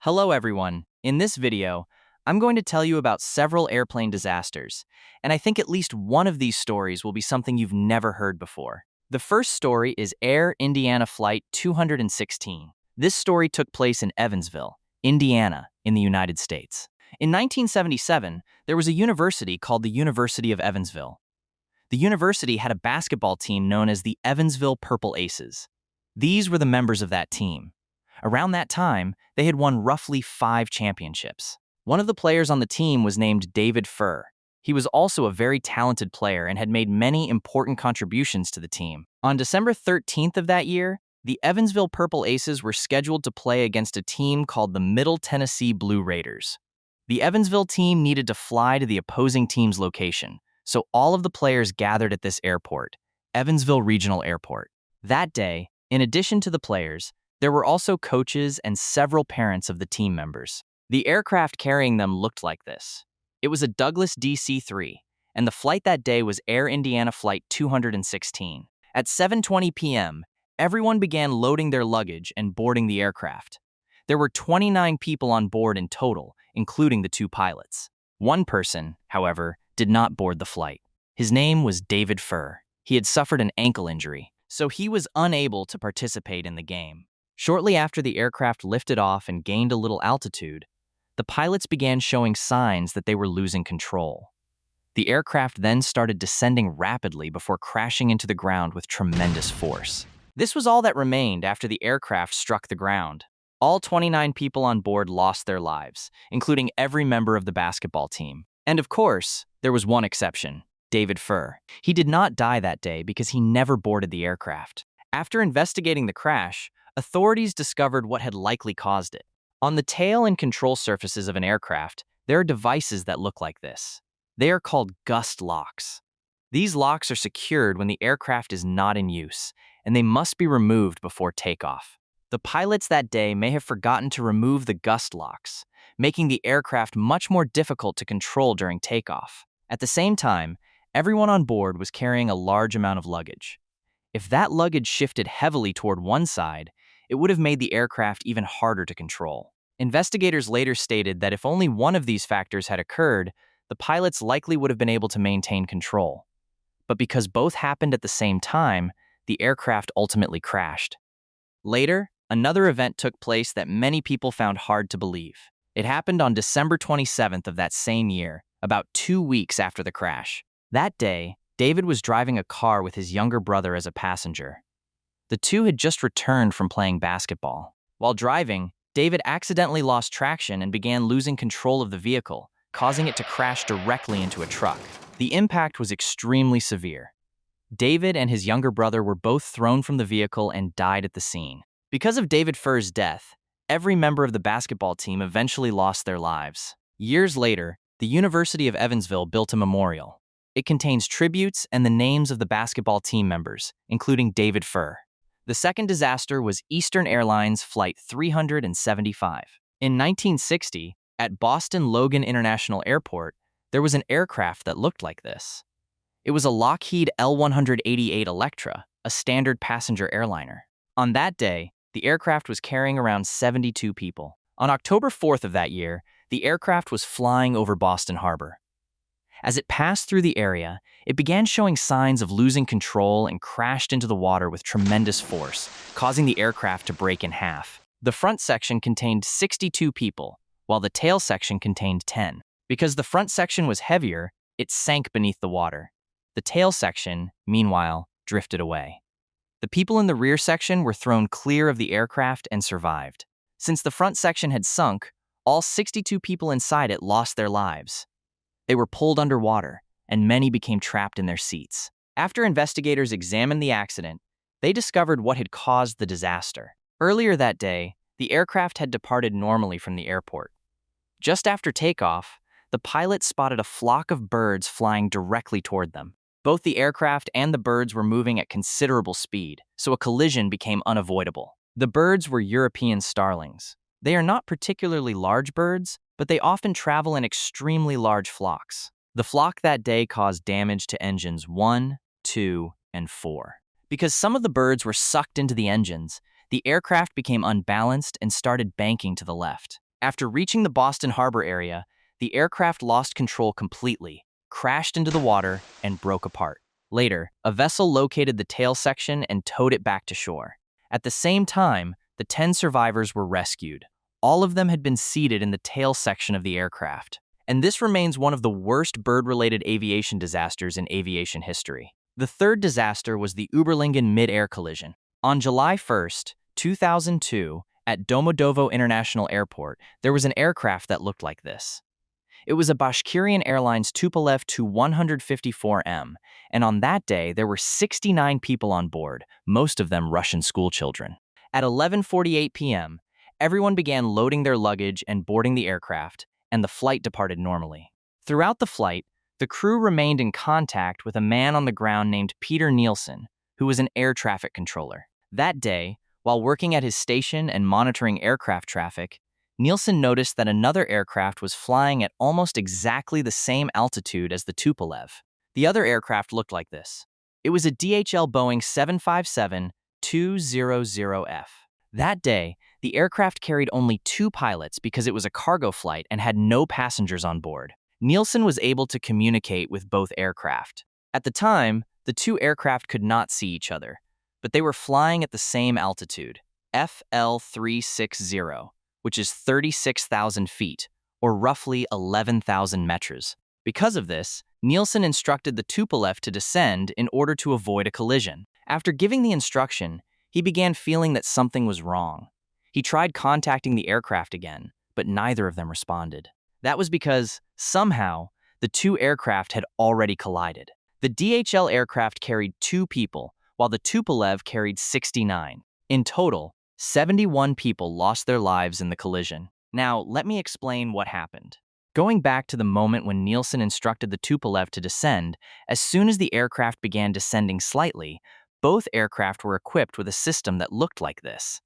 Hello everyone. In this video, I'm going to tell you about several airplane disasters, and I think at least one of these stories will be something you've never heard before. The first story is Air Indiana Flight 216. This story took place in Evansville, Indiana, in the United States. In 1977, there was a university called the University of Evansville. The university had a basketball team known as the Evansville Purple Aces. These were the members of that team. Around that time, they had won roughly 5 championships. One of the players on the team was named David Furr. He was also a very talented player and had made many important contributions to the team. On December 13th of that year, the Evansville Purple Aces were scheduled to play against a team called the Middle Tennessee Blue Raiders. The Evansville team needed to fly to the opposing team's location, so all of the players gathered at this airport, Evansville Regional Airport. That day, in addition to the players, there were also coaches and several parents of the team members. The aircraft carrying them looked like this. It was a Douglas DC-3, and the flight that day was Air Indiana Flight 216. At 7:20 p.m., everyone began loading their luggage and boarding the aircraft. There were 29 people on board in total, including the 2 pilots. One person, however, did not board the flight. His name was David Furr. He had suffered an ankle injury, so he was unable to participate in the game. Shortly after the aircraft lifted off and gained a little altitude, the pilots began showing signs that they were losing control. The aircraft then started descending rapidly before crashing into the ground with tremendous force. This was all that remained after the aircraft struck the ground. All 29 people on board lost their lives, including every member of the basketball team. And of course, there was one exception, David Furr. He did not die that day because he never boarded the aircraft. After investigating the crash, authorities discovered what had likely caused it. On the tail and control surfaces of an aircraft, there are devices that look like this. They are called gust locks. These locks are secured when the aircraft is not in use, and they must be removed before takeoff. The pilots that day may have forgotten to remove the gust locks, making the aircraft much more difficult to control during takeoff. At the same time, everyone on board was carrying a large amount of luggage. If that luggage shifted heavily toward one side, it would have made the aircraft even harder to control. Investigators later stated that if only one of these factors had occurred, the pilots likely would have been able to maintain control. But because both happened at the same time, the aircraft ultimately crashed. Later, another event took place that many people found hard to believe. It happened on December 27th of that same year, about 2 weeks after the crash. That day, David was driving a car with his younger brother as a passenger. The two had just returned from playing basketball. While driving, David accidentally lost traction and began losing control of the vehicle, causing it to crash directly into a truck. The impact was extremely severe. David and his younger brother were both thrown from the vehicle and died at the scene. Because of David Furr's death, every member of the basketball team eventually lost their lives. Years later, the University of Evansville built a memorial. It contains tributes and the names of the basketball team members, including David Furr. The second disaster was Eastern Airlines Flight 375. In 1960, at Boston Logan International Airport, there was an aircraft that looked like this. It was a Lockheed L-188 Electra, a standard passenger airliner. On that day, the aircraft was carrying around 72 people. On October 4th of that year, the aircraft was flying over Boston Harbor. As it passed through the area, it began showing signs of losing control and crashed into the water with tremendous force, causing the aircraft to break in half. The front section contained 62 people, while the tail section contained 10. Because the front section was heavier, it sank beneath the water. The tail section, meanwhile, drifted away. The people in the rear section were thrown clear of the aircraft and survived. Since the front section had sunk, all 62 people inside it lost their lives. They were pulled underwater, and many became trapped in their seats. After investigators examined the accident, they discovered what had caused the disaster. Earlier that day, the aircraft had departed normally from the airport. Just after takeoff, the pilot spotted a flock of birds flying directly toward them. Both the aircraft and the birds were moving at considerable speed, so a collision became unavoidable. The birds were European starlings. They are not particularly large birds, but they often travel in extremely large flocks. The flock that day caused damage to engines 1, 2, and 4. Because some of the birds were sucked into the engines, the aircraft became unbalanced and started banking to the left. After reaching the Boston Harbor area, the aircraft lost control completely, crashed into the water, and broke apart. Later, a vessel located the tail section and towed it back to shore. At the same time, the 10 survivors were rescued. All of them had been seated in the tail section of the aircraft. And this remains one of the worst bird-related aviation disasters in aviation history. The third disaster was the Überlingen mid-air collision. On July 1st, 2002, at Domodovo International Airport, there was an aircraft that looked like this. It was a Bashkirian Airlines Tupolev Tu-154M, and on that day, there were 69 people on board, most of them Russian schoolchildren. At 11:48 p.m., everyone began loading their luggage and boarding the aircraft, and the flight departed normally. Throughout the flight, the crew remained in contact with a man on the ground named Peter Nielsen, who was an air traffic controller. That day, while working at his station and monitoring aircraft traffic, Nielsen noticed that another aircraft was flying at almost exactly the same altitude as the Tupolev. The other aircraft looked like this. It was a DHL Boeing 757-200F. That day, the aircraft carried only 2 pilots because it was a cargo flight and had no passengers on board. Nielsen was able to communicate with both aircraft. At the time, the 2 aircraft could not see each other, but they were flying at the same altitude, FL 360, which is 36,000 feet, or roughly 11,000 meters. Because of this, Nielsen instructed the Tupolev to descend in order to avoid a collision. After giving the instruction, he began feeling that something was wrong. He tried contacting the aircraft again, but neither of them responded. That was because, somehow, the 2 aircraft had already collided. The DHL aircraft carried 2 people, while the Tupolev carried 69. In total, 71 people lost their lives in the collision. Now, let me explain what happened. Going back to the moment when Nielsen instructed the Tupolev to descend, as soon as the aircraft began descending slightly, both aircraft were equipped with a system that looked like this.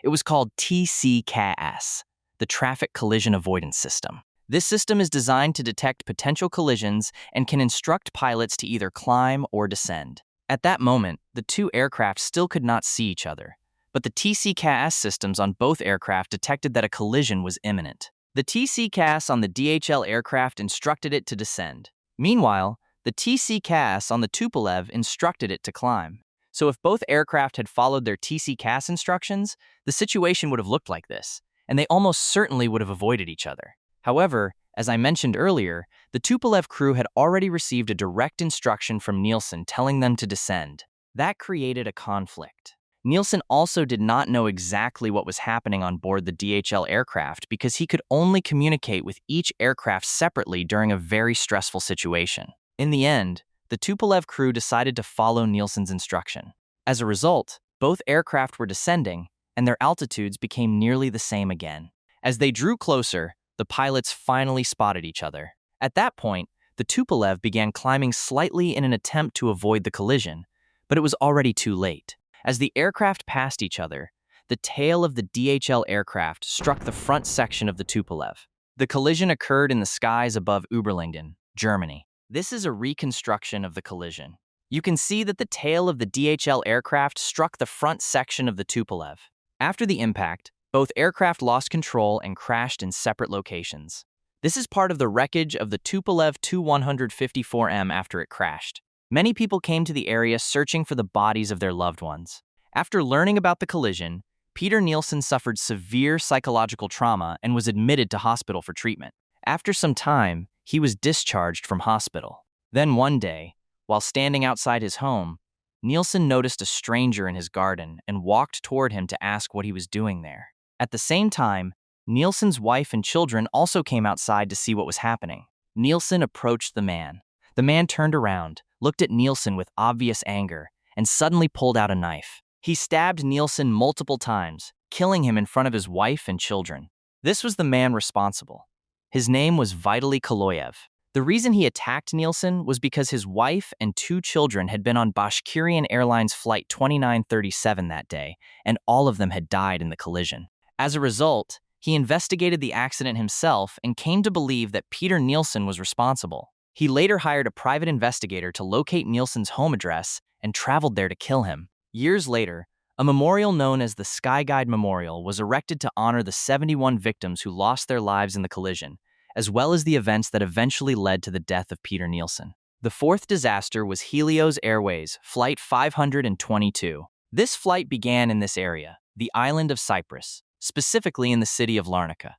It was called TCCAS, the Traffic Collision Avoidance System. This system is designed to detect potential collisions and can instruct pilots to either climb or descend. At that moment, the 2 aircraft still could not see each other, but the TCCAS systems on both aircraft detected that a collision was imminent. The TCCAS on the DHL aircraft instructed it to descend. Meanwhile, the TCCAS on the Tupolev instructed it to climb. So if both aircraft had followed their TCCAS instructions, the situation would have looked like this, and they almost certainly would have avoided each other. However, as I mentioned earlier, the Tupolev crew had already received a direct instruction from Nielsen telling them to descend. That created a conflict. Nielsen also did not know exactly what was happening on board the DHL aircraft because he could only communicate with each aircraft separately during a very stressful situation. In the end, the Tupolev crew decided to follow Nielsen's instruction. As a result, both aircraft were descending, and their altitudes became nearly the same again. As they drew closer, the pilots finally spotted each other. At that point, the Tupolev began climbing slightly in an attempt to avoid the collision, but it was already too late. As the aircraft passed each other, the tail of the DHL aircraft struck the front section of the Tupolev. The collision occurred in the skies above Überlingen, Germany. This is a reconstruction of the collision. You can see that the tail of the DHL aircraft struck the front section of the Tupolev. After the impact, both aircraft lost control and crashed in separate locations. This is part of the wreckage of the Tupolev Tu-154M after it crashed. Many people came to the area searching for the bodies of their loved ones. After learning about the collision, Peter Nielsen suffered severe psychological trauma and was admitted to hospital for treatment. After some time, he was discharged from hospital. Then one day, while standing outside his home, Nielsen noticed a stranger in his garden and walked toward him to ask what he was doing there. At the same time, Nielsen's wife and children also came outside to see what was happening. Nielsen approached the man. The man turned around, looked at Nielsen with obvious anger, and suddenly pulled out a knife. He stabbed Nielsen multiple times, killing him in front of his wife and children. This was the man responsible. His name was Vitaly Kaloyev. The reason he attacked Nielsen was because his wife and 2 children had been on Bashkirian Airlines Flight 2937 that day, and all of them had died in the collision. As a result, he investigated the accident himself and came to believe that Peter Nielsen was responsible. He later hired a private investigator to locate Nielsen's home address and traveled there to kill him. Years later, A memorial known as the Sky Guide Memorial was erected to honor the 71 victims who lost their lives in the collision, as well as the events that eventually led to the death of Peter Nielsen. The fourth disaster was Helios Airways, Flight 522. This flight began in this area, the island of Cyprus, specifically in the city of Larnaca.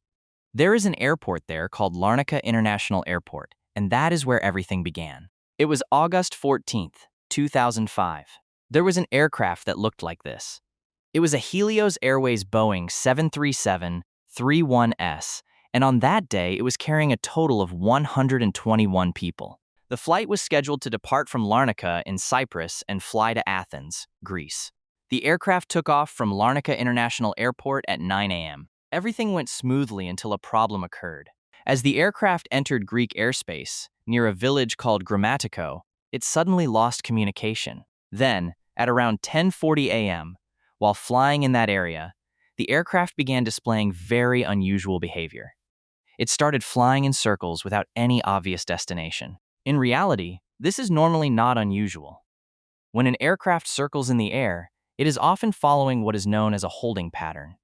There is an airport there called Larnaca International Airport, and that is where everything began. It was August 14th, 2005. There was an aircraft that looked like this. It was a Helios Airways Boeing 737-31S, and on that day it was carrying a total of 121 people. The flight was scheduled to depart from Larnaca in Cyprus and fly to Athens, Greece. The aircraft took off from Larnaca International Airport at 9 a.m. Everything went smoothly until a problem occurred. As the aircraft entered Greek airspace, near a village called Grammatiko, it suddenly lost communication. Then, at around 10:40 a.m., while flying in that area, the aircraft began displaying very unusual behavior. It started flying in circles without any obvious destination. In reality, this is normally not unusual. When an aircraft circles in the air, it is often following what is known as a holding pattern.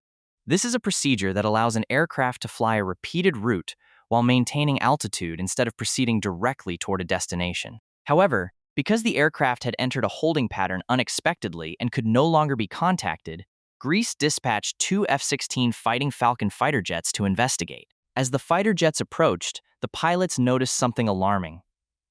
This is a procedure that allows an aircraft to fly a repeated route while maintaining altitude instead of proceeding directly toward a destination. However, because the aircraft had entered a holding pattern unexpectedly and could no longer be contacted, Greece dispatched 2 F-16 Fighting Falcon fighter jets to investigate. As the fighter jets approached, the pilots noticed something alarming.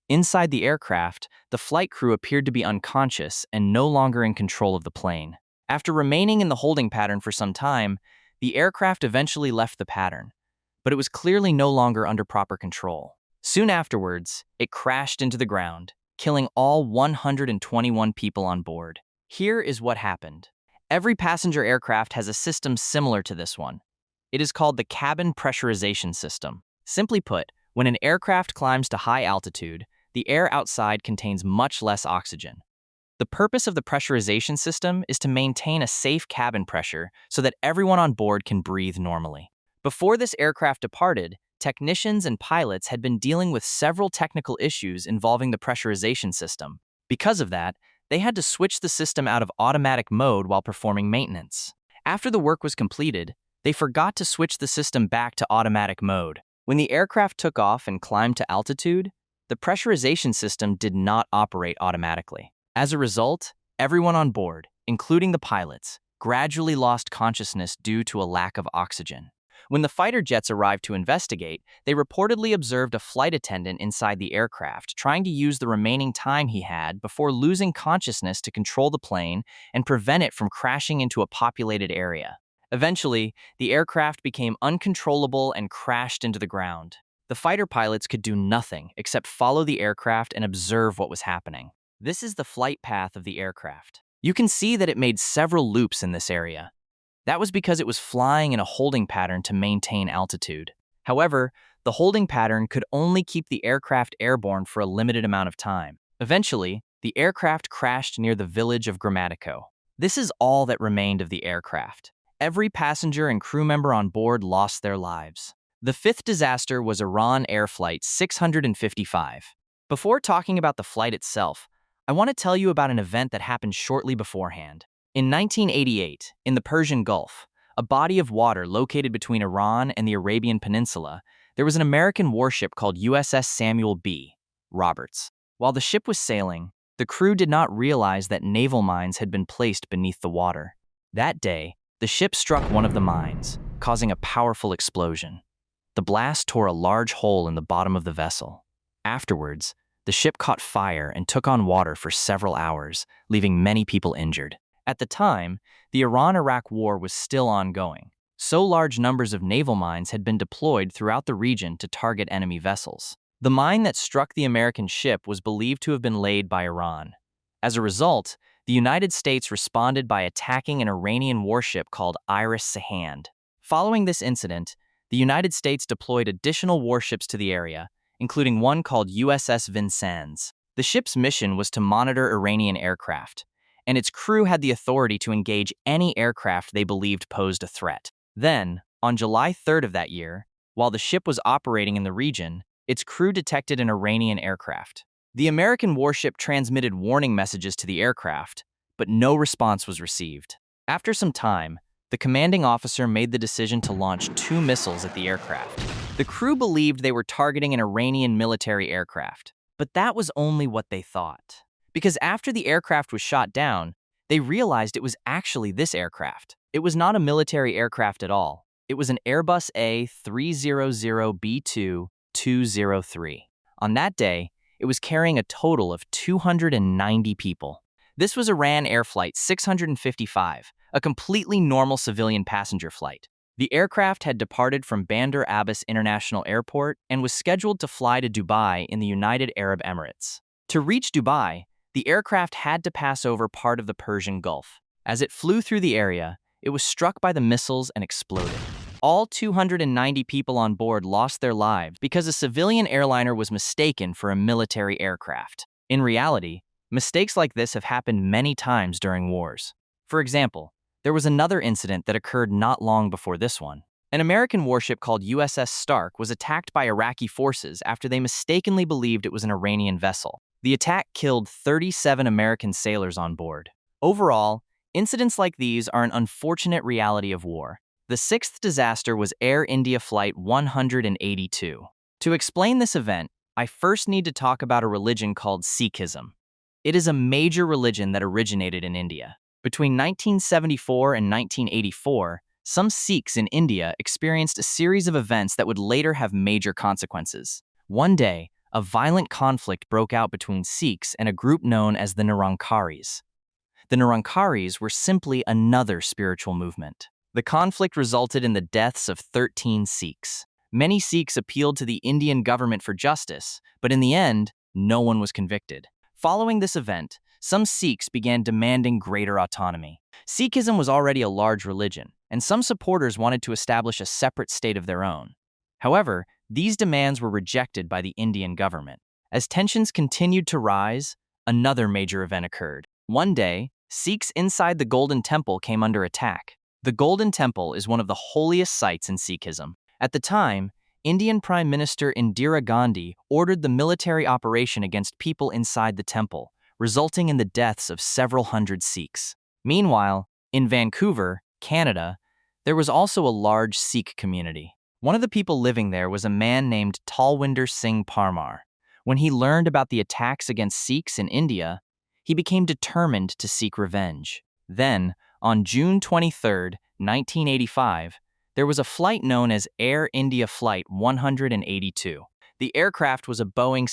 Inside the aircraft, the flight crew appeared to be unconscious and no longer in control of the plane. After remaining in the holding pattern for some time, the aircraft eventually left the pattern, but it was clearly no longer under proper control. Soon afterwards, it crashed into the ground, killing all 121 people on board. Here is what happened. Every passenger aircraft has a system similar to this one. It is called the cabin pressurization system. Simply put, when an aircraft climbs to high altitude, the air outside contains much less oxygen. The purpose of the pressurization system is to maintain a safe cabin pressure so that everyone on board can breathe normally. Before this aircraft departed, technicians and pilots had been dealing with several technical issues involving the pressurization system. Because of that, they had to switch the system out of automatic mode while performing maintenance. After the work was completed, they forgot to switch the system back to automatic mode. When the aircraft took off and climbed to altitude, the pressurization system did not operate automatically. As a result, everyone on board, including the pilots, gradually lost consciousness due to a lack of oxygen. When the fighter jets arrived to investigate, they reportedly observed a flight attendant inside the aircraft trying to use the remaining time he had before losing consciousness to control the plane and prevent it from crashing into a populated area. Eventually, the aircraft became uncontrollable and crashed into the ground. The fighter pilots could do nothing except follow the aircraft and observe what was happening. This is the flight path of the aircraft. You can see that it made several loops in this area. That was because it was flying in a holding pattern to maintain altitude. However, the holding pattern could only keep the aircraft airborne for a limited amount of time. Eventually, the aircraft crashed near the village of Grammatiko. This is all that remained of the aircraft. Every passenger and crew member on board lost their lives. The fifth disaster was Iran Air Flight 655. Before talking about the flight itself, I want to tell you about an event that happened shortly beforehand. In 1988, in the Persian Gulf, a body of water located between Iran and the Arabian Peninsula, there was an American warship called USS Samuel B. Roberts. While the ship was sailing, the crew did not realize that naval mines had been placed beneath the water. That day, the ship struck one of the mines, causing a powerful explosion. The blast tore a large hole in the bottom of the vessel. Afterwards, the ship caught fire and took on water for several hours, leaving many people injured. At the time, the Iran-Iraq War was still ongoing, so large numbers of naval mines had been deployed throughout the region to target enemy vessels. The mine that struck the American ship was believed to have been laid by Iran. As a result, the United States responded by attacking an Iranian warship called Iris Sahand. Following this incident, the United States deployed additional warships to the area, including one called USS Vincennes. The ship's mission was to monitor Iranian aircraft, and its crew had the authority to engage any aircraft they believed posed a threat. Then, on July 3rd of that year, while the ship was operating in the region, its crew detected an Iranian aircraft. The American warship transmitted warning messages to the aircraft, but no response was received. After some time, the commanding officer made the decision to launch 2 missiles at the aircraft. The crew believed they were targeting an Iranian military aircraft, but that was only what they thought. Because after the aircraft was shot down, they realized it was actually this aircraft. It was not a military aircraft at all. It was an Airbus A300B2-203. On that day, it was carrying a total of 290 people. This was Iran Air Flight 655, a completely normal civilian passenger flight. The aircraft had departed from Bandar Abbas International Airport and was scheduled to fly to Dubai in the United Arab Emirates. To reach Dubai, the aircraft had to pass over part of the Persian Gulf. As it flew through the area, it was struck by the missiles and exploded. All 290 people on board lost their lives because a civilian airliner was mistaken for a military aircraft. In reality, mistakes like this have happened many times during wars. For example, there was another incident that occurred not long before this one. An American warship called USS Stark was attacked by Iraqi forces after they mistakenly believed it was an Iranian vessel. The attack killed 37 American sailors on board. Overall, incidents like these are an unfortunate reality of war. The sixth disaster was Air India Flight 182. To explain this event, I first need to talk about a religion called Sikhism. It is a major religion that originated in India. Between 1974 and 1984, some Sikhs in India experienced a series of events that would later have major consequences. One day, a violent conflict broke out between Sikhs and a group known as the Nirankaris. The Nirankaris were simply another spiritual movement. The conflict resulted in the deaths of 13 Sikhs. Many Sikhs appealed to the Indian government for justice, but in the end, no one was convicted. Following this event, some Sikhs began demanding greater autonomy. Sikhism was already a large religion, and some supporters wanted to establish a separate state of their own. However, these demands were rejected by the Indian government. As tensions continued to rise, another major event occurred. One day, Sikhs inside the Golden Temple came under attack. The Golden Temple is one of the holiest sites in Sikhism. At the time, Indian Prime Minister Indira Gandhi ordered the military operation against people inside the temple, resulting in the deaths of several hundred Sikhs. Meanwhile, in Vancouver, Canada, there was also a large Sikh community. One of the people living there was a man named Talwinder Singh Parmar. When he learned about the attacks against Sikhs in India, he became determined to seek revenge. Then, on June 23, 1985, there was a flight known as Air India Flight 182. The aircraft was a Boeing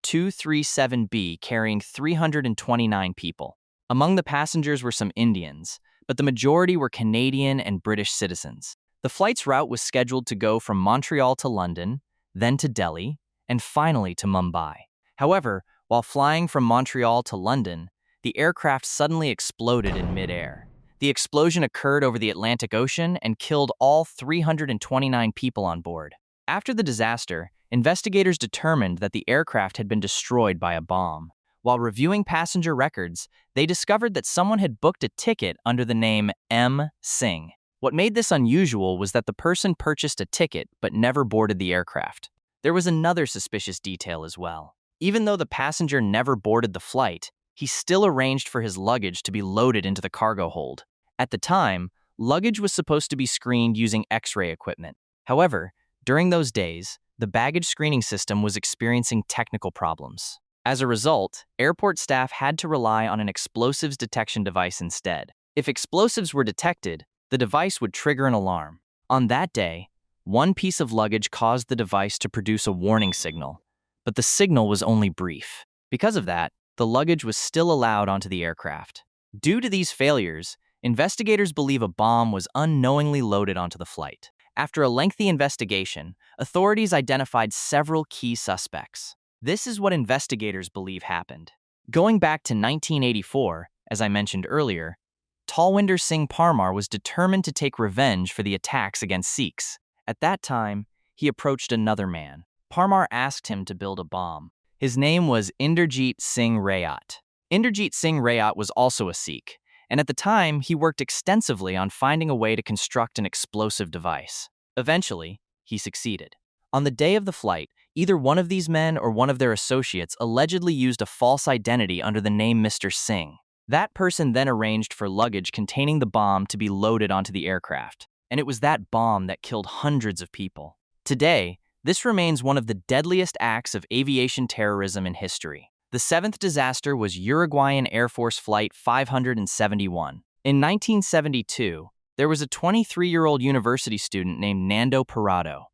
747-237B carrying 329 people. Among the passengers were some Indians, but the majority were Canadian and British citizens. The flight's route was scheduled to go from Montreal to London, then to Delhi, and finally to Mumbai. However, while flying from Montreal to London, the aircraft suddenly exploded in mid-air. The explosion occurred over the Atlantic Ocean and killed all 329 people on board. After the disaster, investigators determined that the aircraft had been destroyed by a bomb. While reviewing passenger records, they discovered that someone had booked a ticket under the name M. Singh. What made this unusual was that the person purchased a ticket but never boarded the aircraft. There was another suspicious detail as well. Even though the passenger never boarded the flight, he still arranged for his luggage to be loaded into the cargo hold. At the time, luggage was supposed to be screened using X-ray equipment. However, during those days, the baggage screening system was experiencing technical problems. As a result, airport staff had to rely on an explosives detection device instead. If explosives were detected, the device would trigger an alarm. On that day, one piece of luggage caused the device to produce a warning signal, but the signal was only brief. Because of that, the luggage was still allowed onto the aircraft. Due to these failures, investigators believe a bomb was unknowingly loaded onto the flight. After a lengthy investigation, authorities identified several key suspects. This is what investigators believe happened. Going back to 1984, as I mentioned earlier, Talwinder Singh Parmar was determined to take revenge for the attacks against Sikhs. At that time, he approached another man. Parmar asked him to build a bomb. His name was Inderjeet Singh Rayat. Inderjeet Singh Rayat was also a Sikh, and at the time, he worked extensively on finding a way to construct an explosive device. Eventually, he succeeded. On the day of the flight, either one of these men or one of their associates allegedly used a false identity under the name Mr. Singh. That person then arranged for luggage containing the bomb to be loaded onto the aircraft, and it was that bomb that killed hundreds of people. Today, this remains one of the deadliest acts of aviation terrorism in history. The seventh disaster was Uruguayan Air Force Flight 571. In 1972, there was a 23-year-old university student named Nando Parado.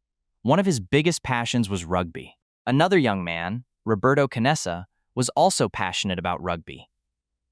One of his biggest passions was rugby. Another young man, Roberto Canessa, was also passionate about rugby.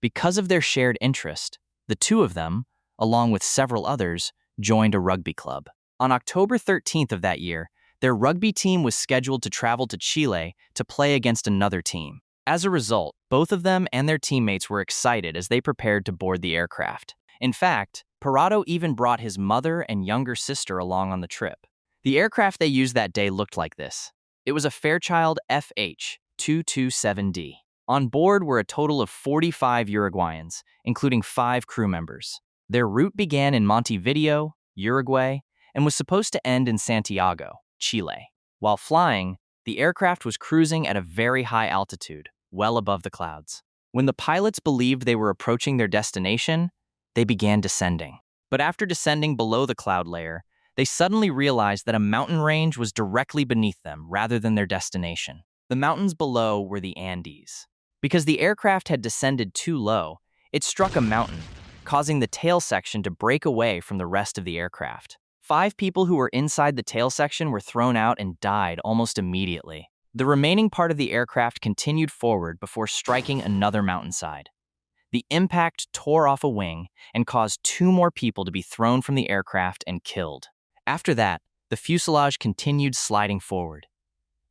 Because of their shared interest, the two of them, along with several others, joined a rugby club. On October 13th of that year, their rugby team was scheduled to travel to Chile to play against another team. As a result, both of them and their teammates were excited as they prepared to board the aircraft. In fact, Parado even brought his mother and younger sister along on the trip. The aircraft they used that day looked like this. It was a Fairchild FH-227D. On board were a total of 45 Uruguayans, including 5 crew members. Their route began in Montevideo, Uruguay, and was supposed to end in Santiago, Chile. While flying, the aircraft was cruising at a very high altitude, well above the clouds. When the pilots believed they were approaching their destination, they began descending. But after descending below the cloud layer, they suddenly realized that a mountain range was directly beneath them rather than their destination. The mountains below were the Andes. Because the aircraft had descended too low, it struck a mountain, causing the tail section to break away from the rest of the aircraft. 5 people who were inside the tail section were thrown out and died almost immediately. The remaining part of the aircraft continued forward before striking another mountainside. The impact tore off a wing and caused 2 more people to be thrown from the aircraft and killed. After that, the fuselage continued sliding forward.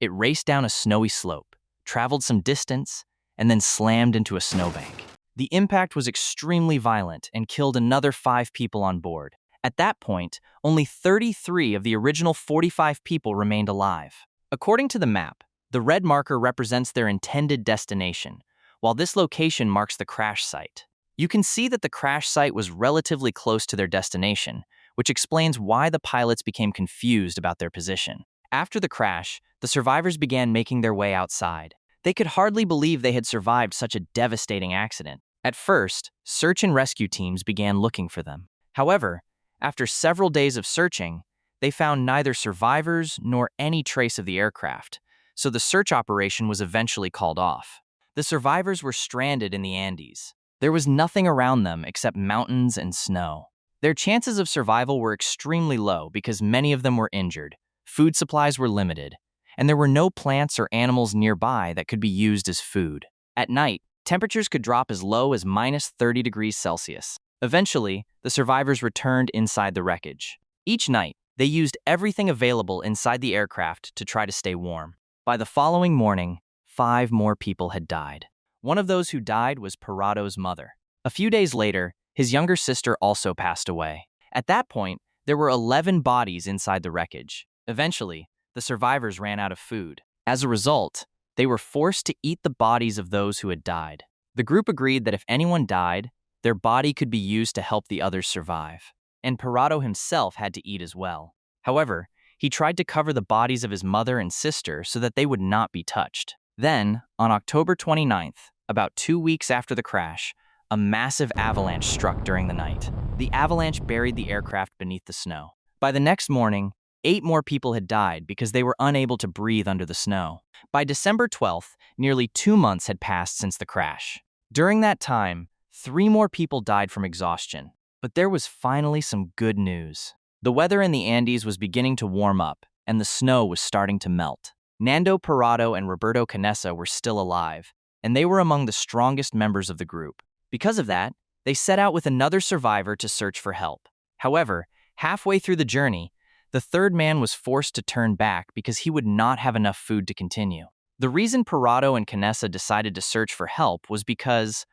It raced down a snowy slope, traveled some distance, and then slammed into a snowbank. The impact was extremely violent and killed another 5 people on board. At that point, only 33 of the original 45 people remained alive. According to the map, the red marker represents their intended destination, while this location marks the crash site. You can see that the crash site was relatively close to their destination, which explains why the pilots became confused about their position. After the crash, the survivors began making their way outside. They could hardly believe they had survived such a devastating accident. At first, search and rescue teams began looking for them. However, after several days of searching, they found neither survivors nor any trace of the aircraft, so the search operation was eventually called off. The survivors were stranded in the Andes. There was nothing around them except mountains and snow. Their chances of survival were extremely low because many of them were injured, food supplies were limited, and there were no plants or animals nearby that could be used as food. At night, temperatures could drop as low as -30 degrees Celsius. Eventually, the survivors returned inside the wreckage. Each night, they used everything available inside the aircraft to try to stay warm. By the following morning, 5 more people had died. One of those who died was Parado's mother. A few days later, his younger sister also passed away. At that point, there were 11 bodies inside the wreckage. Eventually, the survivors ran out of food. As a result, they were forced to eat the bodies of those who had died. The group agreed that if anyone died, their body could be used to help the others survive. And Parado himself had to eat as well. However, he tried to cover the bodies of his mother and sister so that they would not be touched. Then, on October 29th, about 2 weeks after the crash, a massive avalanche struck during the night. The avalanche buried the aircraft beneath the snow. By the next morning, 8 more people had died because they were unable to breathe under the snow. By December 12th, nearly 2 months had passed since the crash. During that time, 3 more people died from exhaustion. But there was finally some good news. The weather in the Andes was beginning to warm up, and the snow was starting to melt. Nando Parado and Roberto Canessa were still alive, and they were among the strongest members of the group. Because of that, they set out with another survivor to search for help. However, halfway through the journey, the third man was forced to turn back because he would not have enough food to continue. The reason Parado and Canessa decided to search for help was because,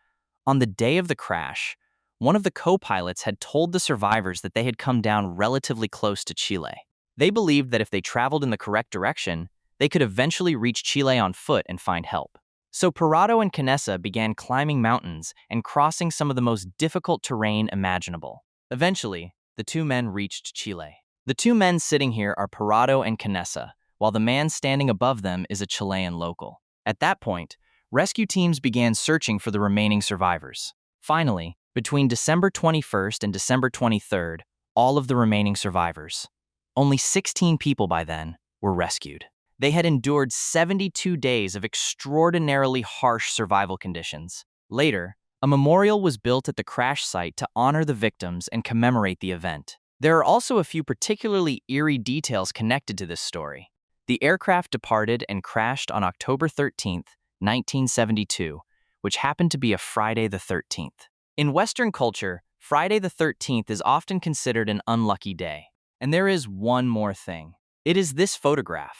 on the day of the crash, one of the co-pilots had told the survivors that they had come down relatively close to Chile. They believed that if they traveled in the correct direction, they could eventually reach Chile on foot and find help. So Parado and Canessa began climbing mountains and crossing some of the most difficult terrain imaginable. Eventually, the 2 men reached Chile. The 2 men sitting here are Parado and Canessa, while the man standing above them is a Chilean local. At that point, rescue teams began searching for the remaining survivors. Finally, between December 21st and December 23rd, all of the remaining survivors, only 16 people by then, were rescued. They had endured 72 days of extraordinarily harsh survival conditions. Later, a memorial was built at the crash site to honor the victims and commemorate the event. There are also a few particularly eerie details connected to this story. The aircraft departed and crashed on October 13th, 1972, which happened to be a Friday the 13th. In Western culture, Friday the 13th is often considered an unlucky day. And there is one more thing. It is this photograph.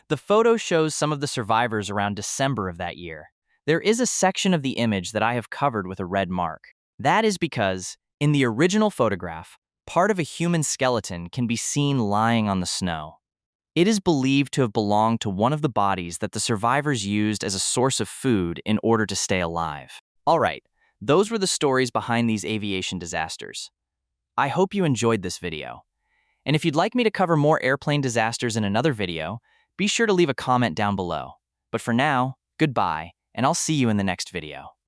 The photo shows some of the survivors around December of that year. There is a section of the image that I have covered with a red mark. That is because, in the original photograph, part of a human skeleton can be seen lying on the snow. It is believed to have belonged to one of the bodies that the survivors used as a source of food in order to stay alive. All right, those were the stories behind these aviation disasters. I hope you enjoyed this video. And if you'd like me to cover more airplane disasters in another video, be sure to leave a comment down below. But for now, goodbye, and I'll see you in the next video.